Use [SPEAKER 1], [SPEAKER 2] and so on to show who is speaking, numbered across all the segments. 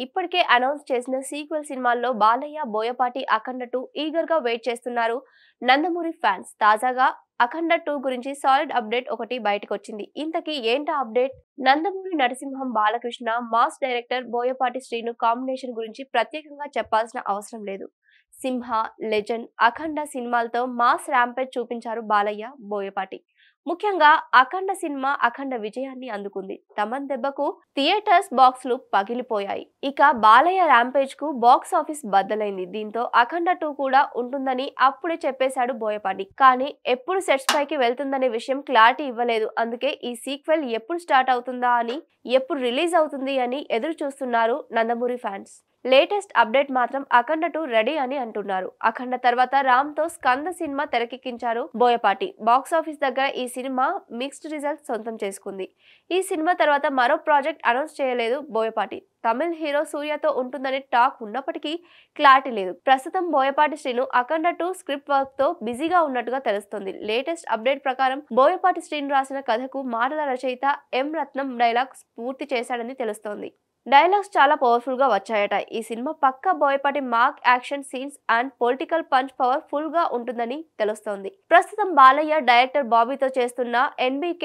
[SPEAKER 1] ఇప్పటికే అనౌన్స్ చేసిన సీక్వెల్ సినిమాల్లో బాలయ్య, బోయపాటి, అఖండ 2 ఈగర్ గా వెయిట్ చేస్తున్నారు నందమూరి ఫ్యాన్స్. తాజాగా అఖండ 2 గురించి సాలిడ్ అప్డేట్ ఒకటి బయటకు వచ్చింది. ఇంతకీ ఏంటా update? Nandamuri Narasimham Balakrishna, mass director Boyapati Srinu combination గురించి ప్రత్యేకంగా చెప్పాల్సిన అవసరం లేదు. సింహ, లెజెండ్, అఖండ సినిమాలతో మాస్ ర్యాంపేజ్ చూపించారు బాలయ్య, బోయపాటి. ముఖ్యంగా అఖండ సినిమా అఖండ విజయాన్ని అందుకుంది. తమన్ దెబ్బకు థియేటర్స్ బాక్స్లు పగిలిపోయాయి. ఇక బాలయ్య ర్యాంపేజ్ కు బాక్స్ ఆఫీస్ బద్దలైంది. దీంతో అఖండ 2 కూడా ఉంటుందని అప్పుడే చెప్పేశాడు బోయపాటి. కానీ ఎప్పుడు సెట్స్ పైకి వెళ్తుందనే విషయం క్లారిటీ ఇవ్వలేదు. అందుకే ఈ సీక్వెల్ ఎప్పుడు స్టార్ట్ అవుతుందా అని, ఎప్పుడు రిలీజ్ అవుతుంది అని ఎదురు చూస్తున్నారు నందమూరి ఫ్యాన్స్. లేటెస్ట్ అప్డేట్ మాత్రం అఖండ 2 రెడీ అని అంటున్నారు. అఖండ తర్వాత రామ్ తో స్కంద సినిమా తెరకెక్కించారు బోయపాటి. బాక్స్ ఆఫీస్ దగ్గర ఈ సినిమా మిక్స్డ్ రిజల్ట్స్ సొంతం చేసుకుంది. ఈ సినిమా తర్వాత మరో ప్రాజెక్ట్ అనౌన్స్ చేయలేదు బోయపాటి. తమిళ్ హీరో సూర్యతో ఉంటుందనే టాక్ ఉన్నప్పటికీ క్లారిటీ లేదు. ప్రస్తుతం బోయపాటి శ్రీను అఖండ 2 స్క్రిప్ట్ వర్క్ తో బిజీగా ఉన్నట్టుగా తెలుస్తోంది. లేటెస్ట్ అప్డేట్ ప్రకారం బోయపాటి శ్రీను రాసిన కథకు మాటల రచయిత ఎం రత్నం డైలాగ్స్ పూర్తి చేశాడని తెలుస్తోంది. డైలాగ్స్ చాలా పవర్ఫుల్ గా వచ్చాయట. ఈ సినిమా పక్కా Boyapati mark action scenes and political punch powerful గా ఉంటుందని తెలుస్తోంది. ప్రస్తుతం బాలయ్య డైరెక్టర్ బాబీతో చేస్తున్న NBK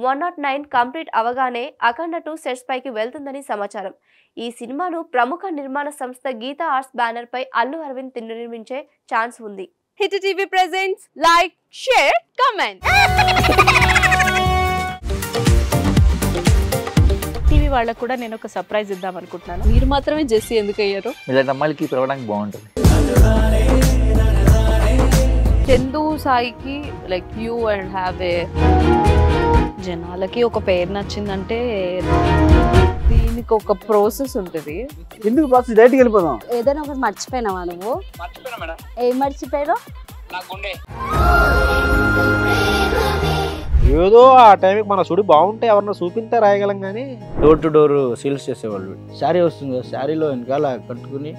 [SPEAKER 1] 109 కంప్లీట్ అవగానే అఖండ 2 సెట్స్ పైకి వెళ్తుందని సమాచారం. ఈ సినిమాను ప్రముఖ నిర్మాణ సంస్థ గీతా ఆర్ట్స్ బ్యానర్ పై అల్లు అరవింద్ నిర్మించే ఛాన్స్ ఉంది.
[SPEAKER 2] Hit TV presents like, share, comment. TV వాళ్ళకు కూడా నేను ఒక సర్ప్రైజ్ ఇద్దాం అనుకుంటున్నాను. మీరు మాత్రమే జెస్సీ ఎందుకు అయ్యారు?
[SPEAKER 3] ఇలాంటి అమ్మాయిలకి పిలవడానికి బాగుంటుంది.
[SPEAKER 2] చందు సాయికి like you and have a జనాలకి ఒక పేరు నచ్చిందంటే దీనికి ఒక ప్రాసెస్ ఉంటుంది.
[SPEAKER 4] ఎందుకు ప్రాసెస్? డైరెక్ట్‌గా వెళ్ళిపోదాం.
[SPEAKER 5] ఏదైనా ఒకటి మర్చిపోయినావా నువ్వు?
[SPEAKER 4] మర్చిపోయినా మేడం.
[SPEAKER 5] ఏం మర్చిపోయావు?
[SPEAKER 4] నా గుండె. ఏదో ఆ టైంకి మన సుడి బాగుంటే ఎవరన్నా చూపిస్తే రాయగలం కానీ డోర్ టు డోర్ సేల్స్ చేసేవాళ్ళు. శారీ వస్తుంది, శారీలో వెనకాల కట్టుకుని